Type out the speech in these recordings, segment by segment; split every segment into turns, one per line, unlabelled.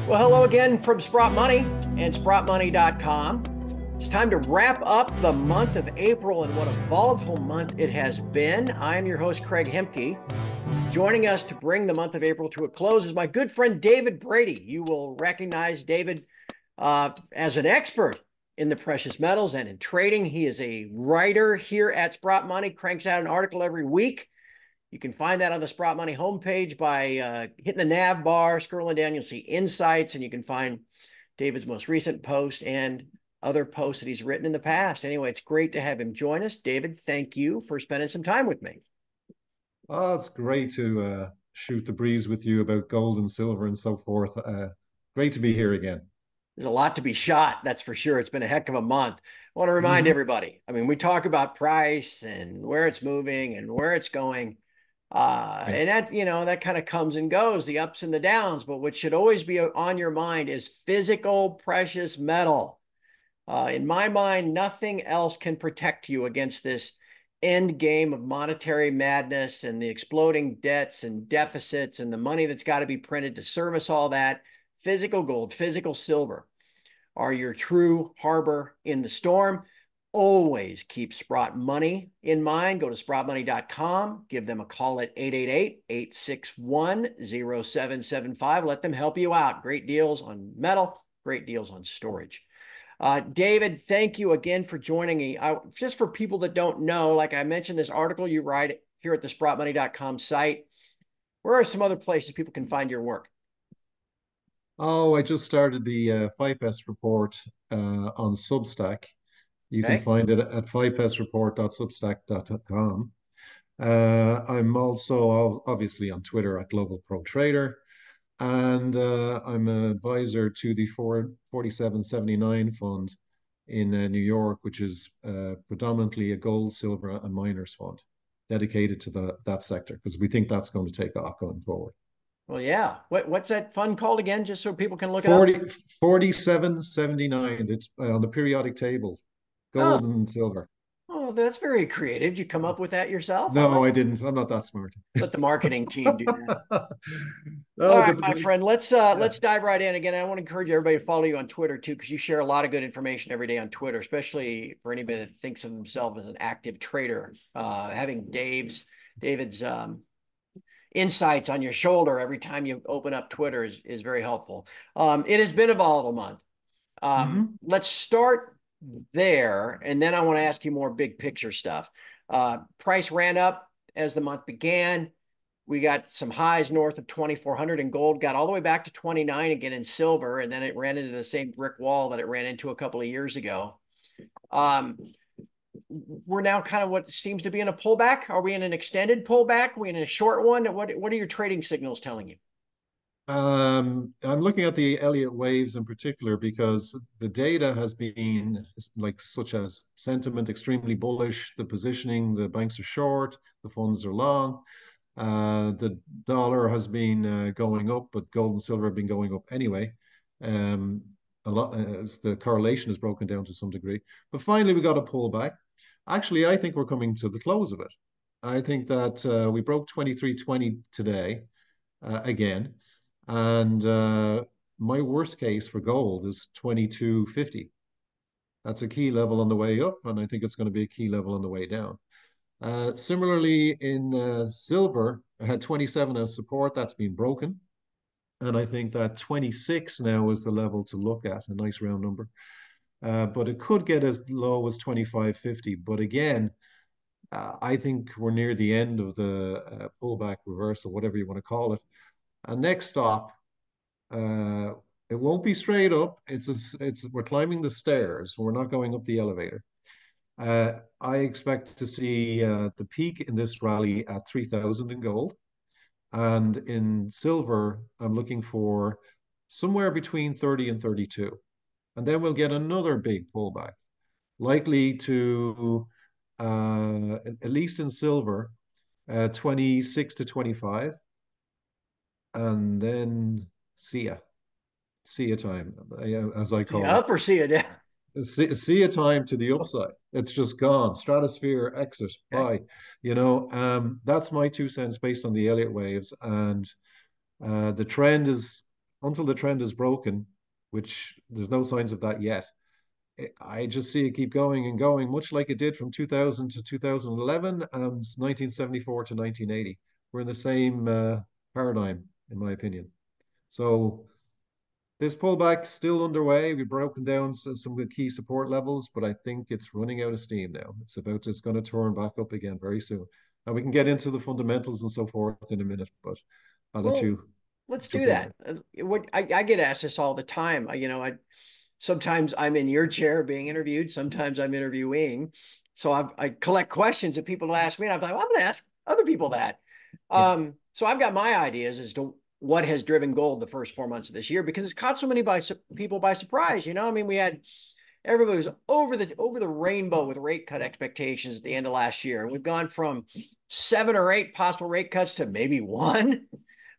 Well, hello again from Sprott Money and SprottMoney.com. It's time to wrap up the month of April, and what a volatile month it has been. I am your host, Craig Hemke. Joining us to bring the month of April to a close is my good friend, David Brady. You will recognize David as an expert in the precious metals and in trading. He is a writer here at Sprott Money, cranks out an article every week. You can find that on the Sprott Money homepage by hitting the nav bar, scrolling down, you'll see insights, and you can find David's most recent post and other posts that he's written in the past. Anyway, it's great to have him join us. David, thank you for spending some time with me.
Oh, it's great to shoot the breeze with you about gold and silver and so forth. Great to be here again.
There's a lot to be shot, that's for sure. It's been a heck of a month. I want to remind
Hmm.
everybody, I mean, we talk about price and where it's moving and where it's going.
Yeah.
And that, that kind of comes and goes, the ups and the downs. But what should always be on your mind is physical precious metal. In my mind, nothing else can protect you against this end game of monetary madness and the exploding debts and deficits and the money that's got to be printed to service all that. Physical gold, physical silver are your true harbor in the storm. Always keep Sprott Money in mind. Go to SprottMoney.com. Give them a call at 888-861-0775. Let them help you out. Great deals on metal, great deals on storage. David, thank you again for joining me. Just for people that don't know, like I mentioned, this article you write here at the SprottMoney.com site. Where are some other places people can find your work?
Oh, I just started the FIPES report on Substack. You can
Okay.
find it at fipesreport.substack.com. I'm also obviously on Twitter at Global Pro Trader, and I'm an advisor to the 4779 fund in New York, which is predominantly a gold, silver, and miners fund dedicated to that sector because we think that's going to take off going forward.
Well, yeah. What's that fund called again, just so people can look it up?
4779. It's on the periodic table,
Oh,
gold and silver.
oh, that's very creative. Did you come up with that yourself? I
No,
like
I
it.
didn't. I'm not that smart.
Let the marketing team do that. All
No,
right,
but
my friend,
yeah.
let's dive right in. Again, I want to encourage everybody to follow you on Twitter too, because you share a lot of good information every day on Twitter, especially for anybody that thinks of himself as an active trader. Having David's insights on your shoulder every time you open up Twitter is very helpful. It has been a volatile month.
Hmm.
Let's start there, and then I want to ask you more big picture stuff. Price ran up as the month began. We got some highs north of 2,400 in gold, got all the way back to 29 again in silver, and then it ran into the same brick wall that it ran into a couple of years ago. Um, we're now kind of what seems to be in a pullback. Are we in an extended pullback? Are we in a short one? What are your trading signals telling you?
I'm looking at the Elliott waves in particular because the data has been like such as sentiment extremely bullish, the positioning, the banks are short, the funds are long. The dollar has been going up, but gold and silver have been going up anyway. Um, a lot, the correlation is broken down to some degree. But finally, we got a pullback. Actually, I think we're coming to the close of it. I think that we broke 2320 today again. And my worst case for gold is 2250. That's a key level on the way up, and I think it's going to be a key level on the way down. Similarly, in silver, I had 27 as support. That's been broken. And I think that 26 now is the level to look at, a nice round number. But it could get as low as 2550. But again, I think we're near the end of the pullback reversal, whatever you want to call it. And next stop, uh, it won't be straight up. We're climbing the stairs. We're not going up the elevator. I expect to see the peak in this rally at 3,000 in gold. And in silver, I'm looking for somewhere between 30 and 32. And then we'll get another big pullback, likely to, at least in silver, 26 to 25. And then see ya. See ya time, as I
See you
call it.
up or see you down?
See a time to the upside. It's just gone. Stratosphere exit.
Okay.
Bye. That's my 2 cents based on the Elliott waves, and the trend is until the trend is broken, which there's no signs of that yet, I just see it keep going and going, much like it did from 2000 to 2011 and 1974 to 1980. We're in the same paradigm, in my opinion. So this pullback still underway. We've broken down some good key support levels, but I think it's running out of steam now. It's going to turn back up again very soon. And we can get into the fundamentals and so forth in a minute, but I'll let
Well,
you
let's do
jump in
that.
there.
What I get asked this all the time. I sometimes I'm in your chair being interviewed. Sometimes I'm interviewing. So I collect questions that people ask me, and I'm like, well, I'm going to ask other people that.
Yeah.
So I've got my ideas as to what has driven gold the first 4 months of this year because it's caught so many people by surprise. I mean, we had everybody was over the rainbow with rate cut expectations at the end of last year, and we've gone from 7 or 8 possible rate cuts to maybe one.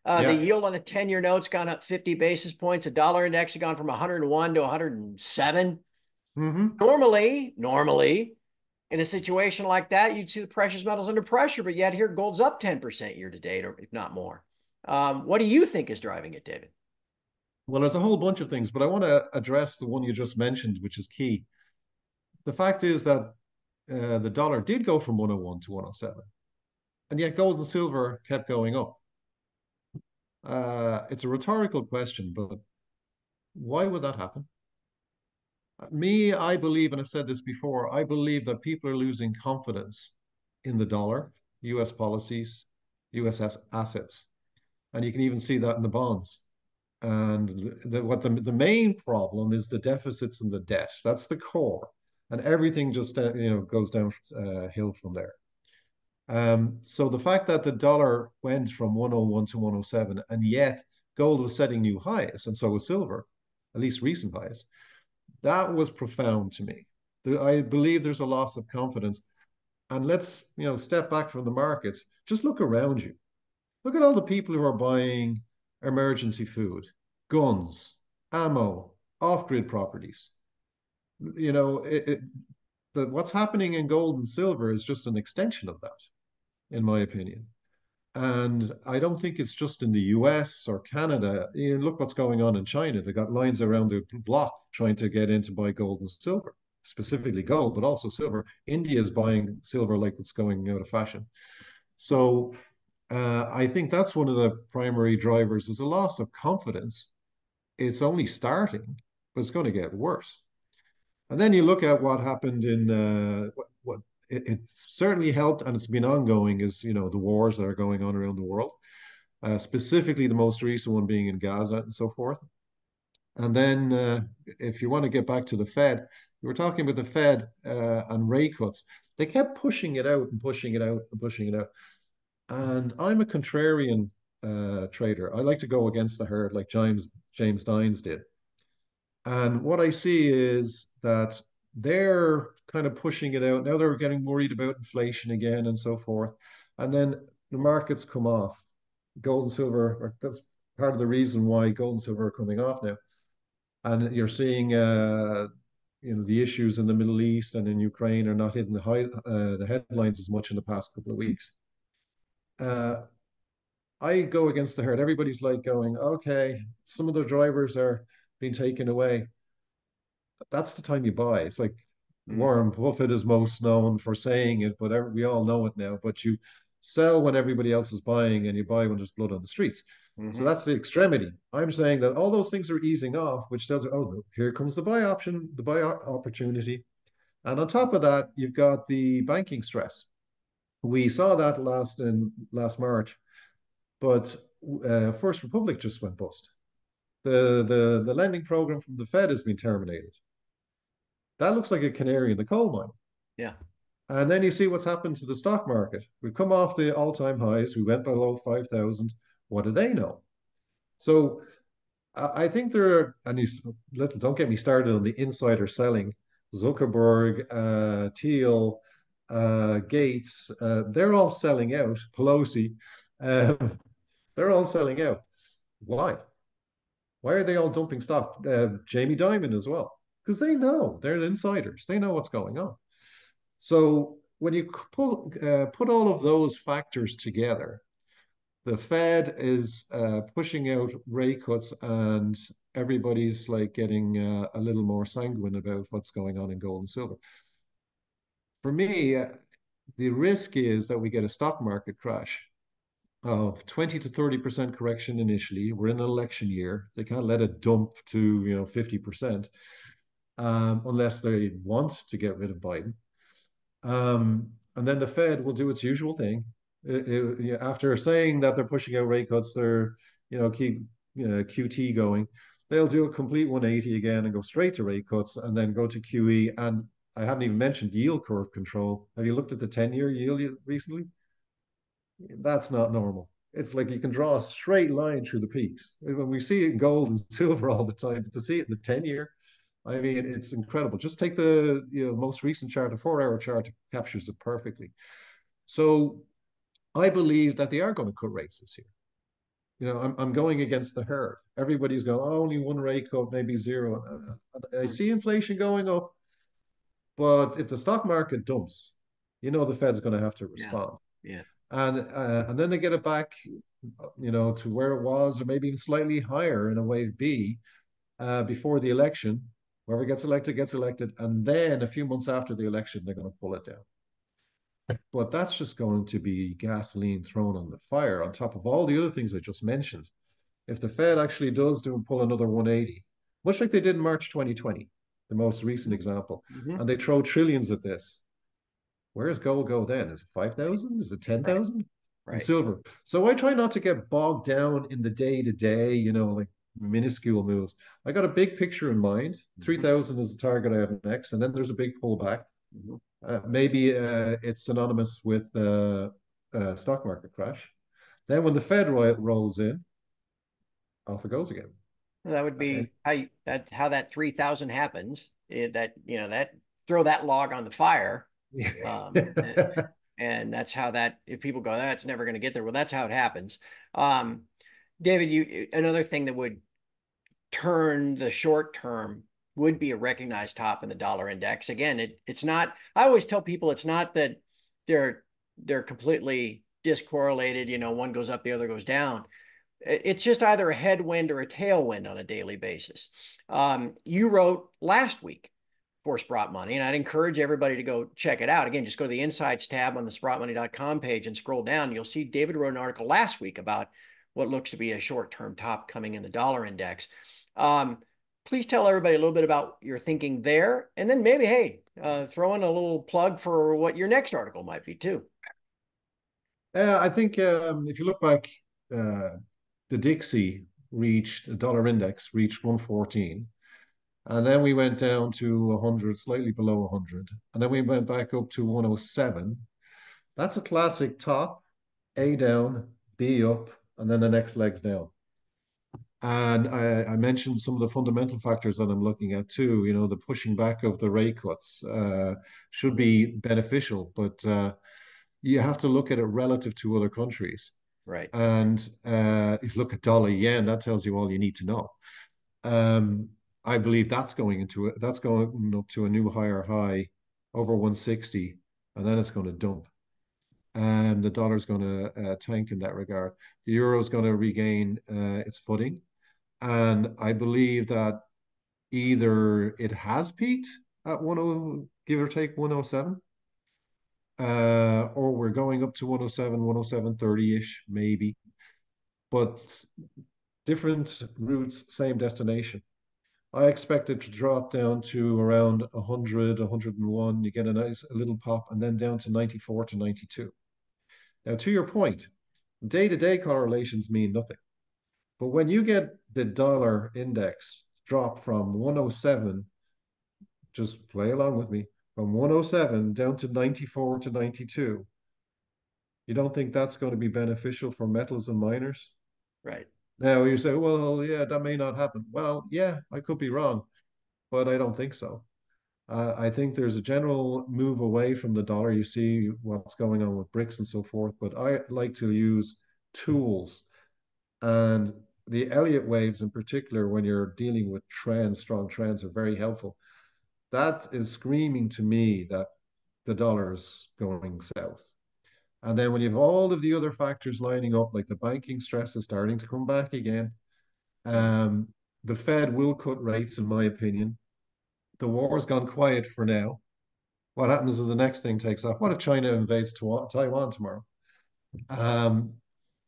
The
Yeah.
yield on the 10-year note's gone up 50 basis points. The dollar index has gone from 101 to 107.
Mm-hmm.
Normally, in a situation like that, you'd see the precious metals under pressure, but yet here gold's up 10% year to date, or if not more. What do you think is driving it, David?
Well, there's a whole bunch of things, but I want to address the one you just mentioned, which is key. The fact is that the dollar did go from 101 to 107, and yet gold and silver kept going up. It's a rhetorical question, but why would that happen? I believe, and I've said this before, I believe that people are losing confidence in the dollar, US policies, US assets. And you can even see that in the bonds. And the main problem is the deficits and the debt. That's the core. And everything just goes down hill from there. So the fact that the dollar went from 101 to 107, and yet gold was setting new highs, and so was silver, at least recent highs, that was profound to me. I believe there's a loss of confidence. And let's, step back from the markets. Just look around you. Look at all the people who are buying emergency food, guns, ammo, off-grid properties. You know, what's happening in gold and silver is just an extension of that, in my opinion. And I don't think it's just in the US or Canada. Look what's going on in China. They got lines around the block trying to get in to buy gold and silver, specifically gold, but also silver. India is buying silver like it's going out of fashion. So I think that's one of the primary drivers is a loss of confidence. It's only starting, but it's going to get worse. And then you look at what happened in what it certainly helped, and it's been ongoing. Is the wars that are going on around the world, specifically the most recent one being in Gaza and so forth. And then if you want to get back to the Fed, we were talking about the Fed and rate cuts. They kept pushing it out and pushing it out and pushing it out. And I'm a contrarian trader. I like to go against the herd, like James Dines did. And what I see is that they're kind of pushing it out. Now they're getting worried about inflation again and so forth. And then the markets come off. Gold and silver, that's part of the reason why gold and silver are coming off now. And you're seeing, the issues in the Middle East and in Ukraine are not hitting the headlines as much in the past couple of weeks. Uh, I go against the herd. Everybody's like going, okay, some of the drivers are being taken away. That's the time you buy. It's like Warren Buffett is most known for saying it, but we all know it now. But you sell when everybody else is buying, and you buy when there's blood on the streets. So
Mm-hmm.
that's the extremity. I'm saying that all those things are easing off, which tells you, oh, here comes the buy option, the buy opportunity. And on top of that, you've got the banking stress. We saw that last March, but First Republic just went bust. The lending program from the Fed has been terminated. That looks like a canary in the coal mine.
Yeah.
And then you see what's happened to the stock market. We've come off the all-time highs. We went below 5,000. What do they know? So I think there are, and don't get me started on the insider selling. Zuckerberg, Thiel, Gates, they're all selling out. Pelosi, they're all selling out. Why? Why are they all dumping stock? Jamie Dimon as well, because they know they're insiders. They know what's going on. So when you put all of those factors together, The Fed is pushing out rate cuts, and everybody's like getting a little more sanguine about what's going on in gold and silver. For me, the risk is that we get a stock market crash of 20 to 30% correction initially. We're in an election year. They can't let it dump to 50%, unless they want to get rid of Biden. And then the Fed will do its usual thing. After saying that they're pushing out rate cuts, they're keep QT going. They'll do a complete 180 again and go straight to rate cuts, and then go to QE. And I haven't even mentioned yield curve control. Have you looked at the 10-year yield recently? That's not normal. It's like you can draw a straight line through the peaks. When we see it in gold and silver all the time, but to see it in the 10-year, I mean, it's incredible. Just take the most recent chart, the 4-hour chart, captures it perfectly. So I believe that they are going to cut rates this year. I'm going against the herd. Everybody's going, oh, only one rate cut, maybe zero. I see inflation going up, but if the stock market dumps, the Fed's going to have to
Yeah.
respond.
Yeah.
And then they get it back, to where it was, or maybe even slightly higher in a wave B, before the election. Whoever gets elected, and then a few months after the election, they're going to pull it down. But that's just going to be gasoline thrown on the fire on top of all the other things I just mentioned. If the Fed actually does pull another 180, much like they did in March 2020, the most recent example,
Mm-hmm.
and they throw trillions at this, where does gold go then? Is it 5,000? Is it
Right.
10,000? And
Right.
silver. So I try not to get bogged down in the day to day, like minuscule moves. I got a big picture in mind.
Mm-hmm.
3,000 is the target I have next, and then there's a big pullback.
Mm-hmm.
Maybe it's synonymous with stock market crash. Then when the Fed rolls in, off it goes again.
Well, that would
And
be how that 3,000 happens. That throw that log on the fire. Um, and that's how that, if people go, that's never going to get there. Well, that's how it happens. Um, David, another thing that would turn the short term would be a recognized top in the dollar index. Again, it's not, I always tell people it's not that they're they're completely discorrelated, one goes up, the other goes down. It's just either a headwind or a tailwind on a daily basis. You wrote last week for Sprott Money, and I'd encourage everybody to go check it out. Again, just go to the Insights tab on the sprottmoney.com page and scroll down. You'll see David wrote an article last week about what looks to be a short-term top coming in the dollar index. Um, Please tell everybody a little bit about your thinking there, and then maybe, hey, throw in a little plug for what your next article might be too.
I think if you look back, uh, the Dixie reached the dollar index reached 114, and then we went down to 100, slightly below 100, and then we went back up to 107. That's a classic top, A down, B up, and then the next leg's down. And I mentioned some of the fundamental factors that I'm looking at too. The pushing back of the rate cuts should be beneficial, but you have to look at it relative to other countries.
Right.
And if you look at dollar yen, that tells you all you need to know. Um, I believe that's going up to a new higher high over 160, and then it's going to dump. And the dollar's going to tank in that regard. The euro is going to regain its footing. And I believe that either it has peaked at 10, give or take 107, or we're going up to 107, 107.30-ish, maybe. But different routes, same destination. I expect it to drop down to around 100, 101. You get a little pop, and then down to 94 to 92. Now, to your point, day-to-day correlations mean nothing. But when you get the dollar index drop from 107, just play along with me, from 107 down to 94 to 92, you don't think that's going to be beneficial for metals and miners?
Right.
Now you say, well, yeah, that may not happen. Well, yeah, I could be wrong, but I don't think so. I think there's a general move away from the dollar. You see what's going on with BRICS and so forth, but I like to use tools, and the Elliott waves in particular, when you're dealing with trends, strong trends, are very helpful. That is screaming to me that the dollar is going south. And then when you have all of the other factors lining up, like the banking stress is starting to come back again, um, the Fed will cut rates, in my opinion. The war's gone quiet for now. What happens if the next thing takes off? What if China invades Taiwan tomorrow? Um,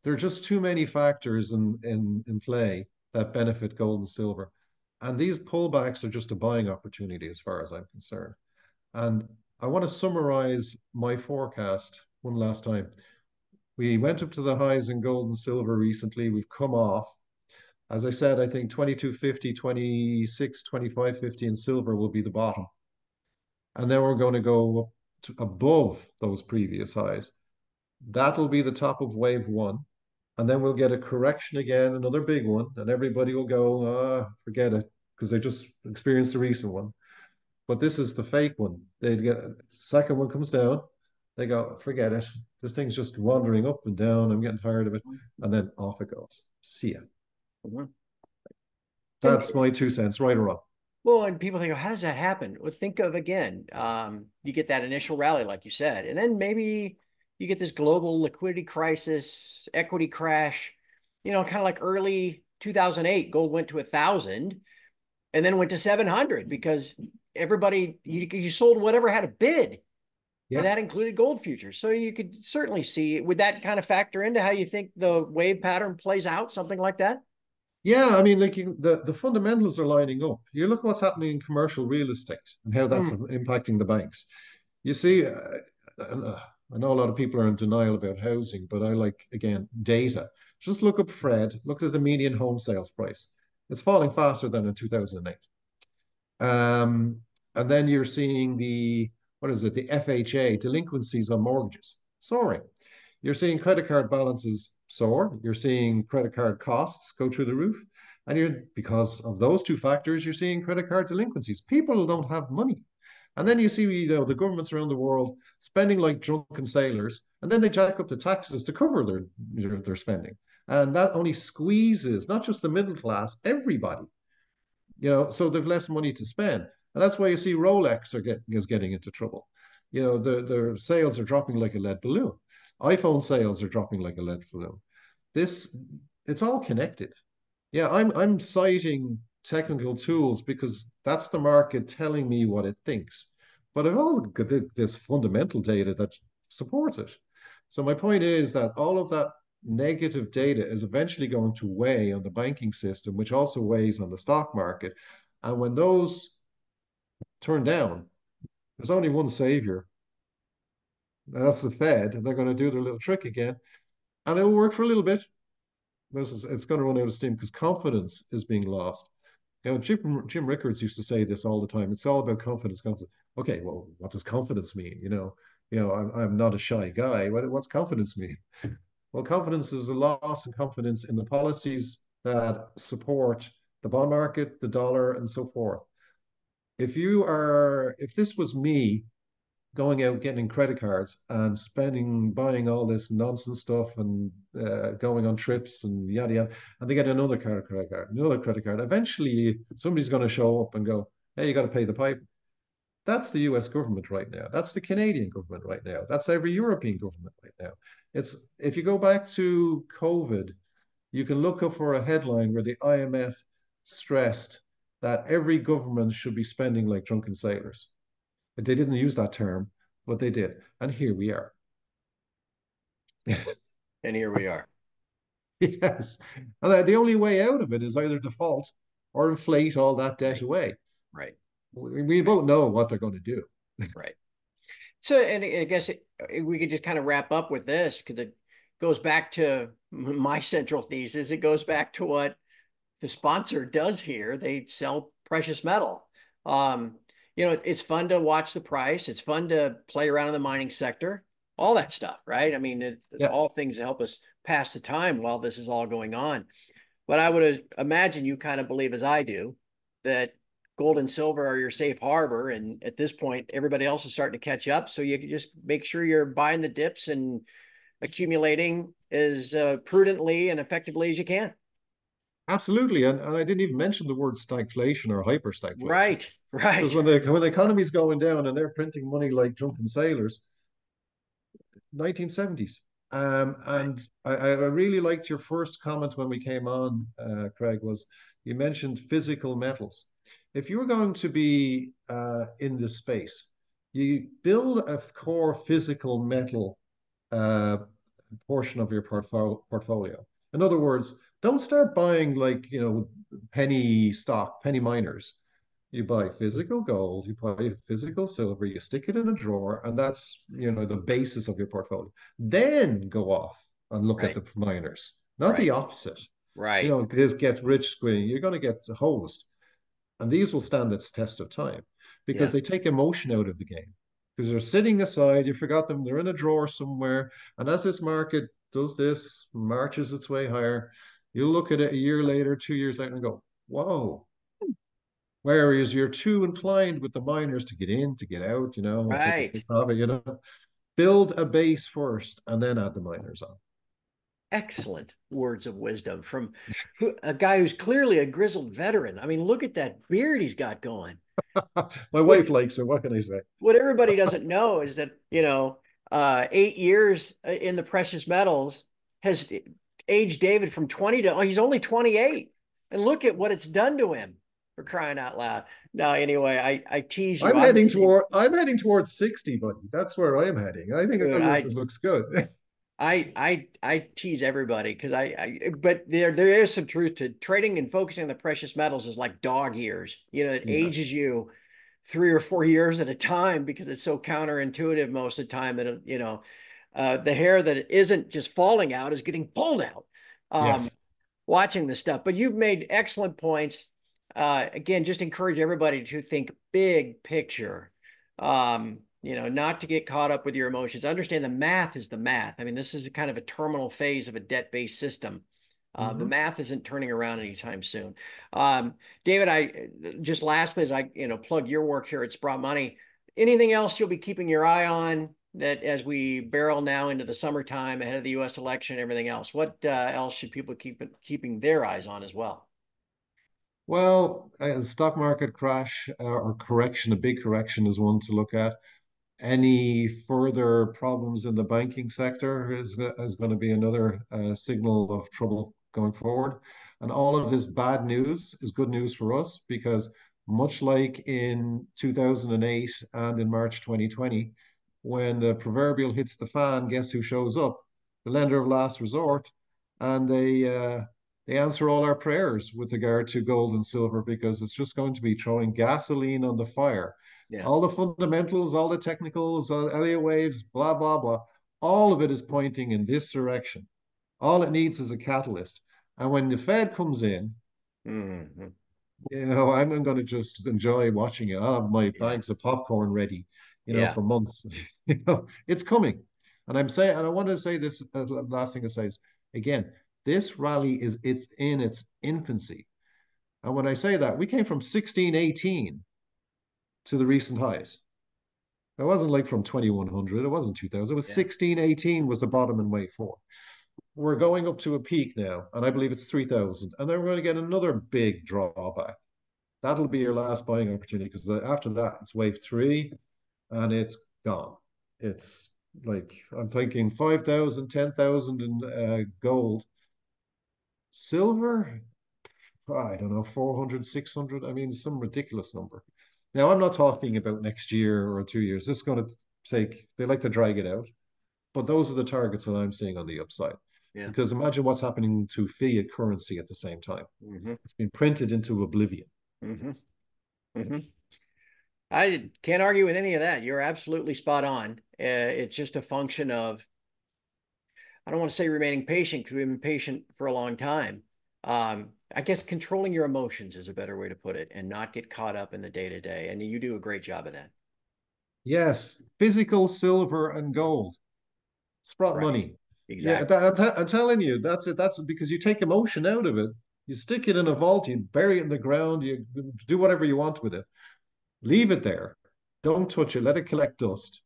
there are just too many factors in play that benefit gold and silver. And these pullbacks are just a buying opportunity as far as I'm concerned. And I want to summarize my forecast one last time. We went up to the highs in gold and silver recently. We've come off. As I said, I think 2250, 26, 2550 in silver will be the bottom. And then we're going to go up to above those previous highs. That'll be the top of wave one. And then we'll get a correction again, another big one, and everybody will go, forget it, because they just experienced the recent one. But this is the fake one. They'd get second one comes down, they go, forget it. This thing's just wandering up and down. I'm getting tired of it. And then off it goes. See ya.
Mm-hmm.
That's my 2 cents, right or wrong.
Well, and people think, how does that happen? Well, think of again, you get that initial rally, like you said, and then maybe you get this global liquidity crisis, equity crash, kind of like early 2008, gold went to 1,000 and then went to 700 because everybody, you sold whatever had a bid.
Yeah.
And that included gold futures. So you could certainly see, would that kind of factor into how you think the wave pattern plays out, something like that?
Yeah, I mean, like the fundamentals are lining up. You look what's happening in commercial real estate and how that's
Mm.
impacting the banks. You see, I know a lot of people are in denial about housing, but I like, again, data. Just look up Fred, look at the median home sales price. It's falling faster than in 2008. And then you're seeing what is it, the FHA, delinquencies on mortgages soaring. You're seeing credit card balances soar. You're seeing credit card costs go through the roof. And because of those two factors, you're seeing credit card delinquencies. People don't have money. And then you see, the governments around the world spending like drunken sailors, and then they jack up the taxes to cover their spending. And that only squeezes not just the middle class, everybody. So they've less money to spend. And that's why you see Rolex is getting into trouble. Their sales are dropping like a lead balloon. iPhone sales are dropping like a lead balloon. This, it's all connected. Yeah, I'm citing technical tools because that's the market telling me what it thinks. But I've also got this fundamental data that supports it. So my point is that all of that negative data is eventually going to weigh on the banking system, which also weighs on the stock market. And when those turn down, there's only one savior, and that's the Fed. They're going to do their little trick again, and it will work for a little bit. It's going to run out of steam because confidence is being lost. Jim Rickards used to say this all the time. It's all about confidence. Confidence. Okay, well, what does confidence mean? I'm not a shy guy. What's confidence mean? Well, confidence is a loss in confidence in the policies that support the bond market, the dollar, and so forth. If this was me going out getting credit cards and buying all this nonsense stuff and going on trips and yada yada, and they get another credit card, another credit card. Eventually, somebody's going to show up and go, "Hey, you got to pay the pipe." That's the U.S. government right now. That's the Canadian government right now. That's every European government right now. It's if you go back to COVID, you can look up for a headline where the IMF stressed that every government should be spending like drunken sailors. They didn't use that term, but they did. And here we are.
And here we are.
Yes. And the only way out of it is either default or inflate all that debt away.
Right.
We both know what they're going to do.
Right. So, and I guess we could just kind of wrap up with this because it goes back to my central thesis. It goes back to what the sponsor does here. They sell precious metal. It's fun to watch the price. It's fun to play around in the mining sector, all that stuff, right? I mean, it's all things that help us pass the time while this is all going on. But I would imagine you kind of believe, as I do, that gold and silver are your safe harbor. And at this point, everybody else is starting to catch up. So you can just make sure you're buying the dips and accumulating as prudently and effectively as you can.
Absolutely. And I didn't even mention the word stagflation or hyperstagflation.
Right.
Because when the economy's going down and they're printing money like drunken sailors, 1970s.
Right.
And I really liked your first comment when we came on, Craig, was you mentioned physical metals. If you're going to be in this space, you build a core physical metal uh, portion of your portfolio. In other words, don't start buying like, penny stock, penny miners. You buy physical gold, you buy physical silver, you stick it in a drawer, and that's, the basis of your portfolio. Then go off and look at
Right.
the miners, not the
Right.
opposite.
Right.
This get rich scheme, you're going to get hosed. And these will stand its test of time because
Yeah.
they take emotion out of the game. Because they're sitting aside, you forgot them, they're in a drawer somewhere. And as this market does this, marches its way higher, you'll look at it a year later, 2 years later, and go, whoa. Whereas you're too inclined with the miners to get in, to get out, or take a
Right.
big profit. Build a base first and then add the miners on.
Excellent words of wisdom from a guy who's clearly a grizzled veteran. I mean, look at that beard he's got going.
My
What
wife likes it. What can I say?
what everybody doesn't know is that, 8 years in the precious metals has aged David from 20 to, oh, he's only 28. And look at what it's done to him, for crying out loud. No, anyway, I tease you. I'm the same.
I'm heading towards 60, buddy. That's where I'm heading. I think
Dude,
it looks good.
I tease everybody because but there is some truth to trading and focusing on the precious metals is like dog years. It
Yeah.
ages you 3 or 4 years at a time because it's so counterintuitive most of the time that the hair that isn't just falling out is getting pulled out.
Yes.
Watching this stuff, but you've made excellent points. Again, just encourage everybody to think big picture. Not to get caught up with your emotions. Understand the math is the math. I mean, this is a kind of a terminal phase of a debt-based system. The
Hmm.
math isn't turning around anytime soon. David, I just lastly, as I plug your work here at Sprott Money, anything else you'll be keeping your eye on that as we barrel now into the summertime ahead of the U.S. election and everything else? What else should people keeping their eyes on as well?
Well, stock market crash or correction, a big correction is one to look at. Any further problems in the banking sector is going to be another signal of trouble going forward. And all of this bad news is good news for us because much like in 2008 and in March 2020, when the proverbial hits the fan, guess who shows up? The lender of last resort, and they answer all our prayers with regard to gold and silver because it's just going to be throwing gasoline on the fire.
Yeah.
All the fundamentals, all the technicals, Elliott waves, blah, blah, blah. All of it is pointing in this direction. All it needs is a catalyst. And when the Fed comes in,
Mm-hmm.
I'm going to just enjoy watching it. I'll have my
Yeah.
bags of popcorn ready,
Yeah.
for months. It's coming. And I want to say this last thing to say is again, this rally it's in its infancy. And when I say that, we came from 1618 to the recent highs. It wasn't like from 2100, it wasn't 2000, it was
Yeah.
1618 was the bottom in wave four. We're going up to a peak now, and I believe it's 3000. And then we're going to get another big drawback. That'll be your last buying opportunity because after that, it's wave three and it's gone. It's like, I'm thinking 5,000, 10,000 in gold. Silver, I don't know, 400, 600. I mean, some ridiculous number. Now, I'm not talking about next year or 2 years. This is going to they like to drag it out. But those are the targets that I'm seeing on the upside.
Yeah.
Because imagine what's happening to fiat currency at the same time.
Mm-hmm.
It's been printed into oblivion.
Mm-hmm. Mm-hmm. I can't argue with any of that. You're absolutely spot on. It's just a function of, I don't want to say remaining patient because we've been patient for a long time. I guess controlling your emotions is a better way to put it and not get caught up in the day to day. And you do a great job of that.
Yes, physical silver and gold. Sprott
Right.
money. Yeah,
Exactly.
I'm telling you, that's it. That's because you take emotion out of it. You stick it in a vault, you bury it in the ground, you do whatever you want with it. Leave it there. Don't touch it. Let it collect dust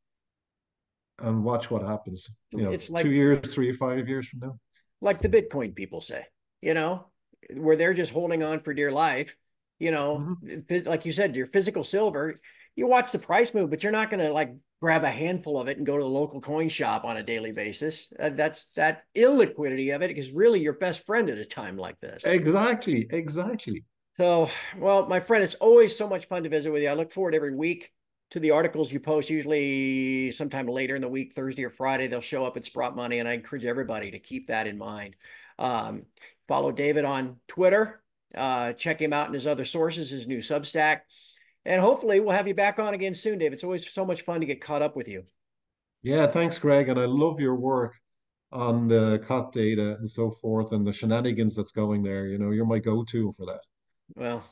and watch what happens.
It's
2 years, 3 or 5 years from now.
like the Bitcoin people say, you know, where they're just holding on for dear life,
Mhm.
like you said, your physical silver, you watch the price move, but you're not going to like grab a handful of it and go to the local coin shop on a daily basis. That's that illiquidity of it is really your best friend at a time like this.
Exactly, exactly.
So, well, my friend, it's always so much fun to visit with you. I look forward every week to the articles you post, usually sometime later in the week, Thursday or Friday. They'll show up at Sprott Money, and I encourage everybody to keep that in mind. Um, Follow David on Twitter. Check him out in his other sources, his new Substack. And hopefully we'll have you back on again soon, Dave. It's always so much fun to get caught up with you.
Yeah, thanks, Greg. And I love your work on the COT data and so forth and the shenanigans that's going there. You know, you're my go-to for that.
Well,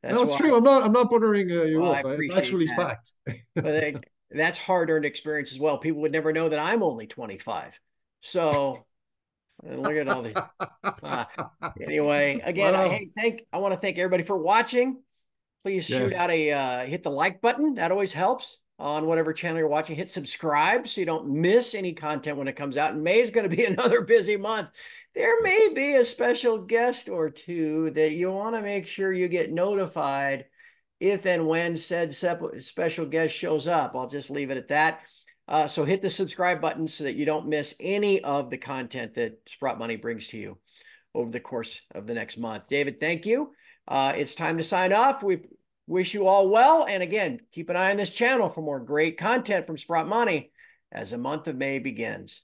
No,
that's
it's
why
true. I'm not buttering
well,
you
I
up. It's
appreciate
actually
that.
fact.
But that's hard-earned experience as well. People would never know that I'm only 25. So look at all these. Uh, anyway, again,
Well,
I want to thank everybody for watching. Please shoot
yes.
out a hit the like button. That always helps on whatever channel you're watching. Hit subscribe so you don't miss any content when it comes out. And May is going to be another busy month. There may be a special guest or two that you want to make sure you get notified if and when said special guest shows up. I'll just leave it at that. So hit the subscribe button so that you don't miss any of the content that Sprott Money brings to you over the course of the next month. David, thank you. It's time to sign off. We wish you all well. And again, keep an eye on this channel for more great content from Sprott Money as the month of May begins.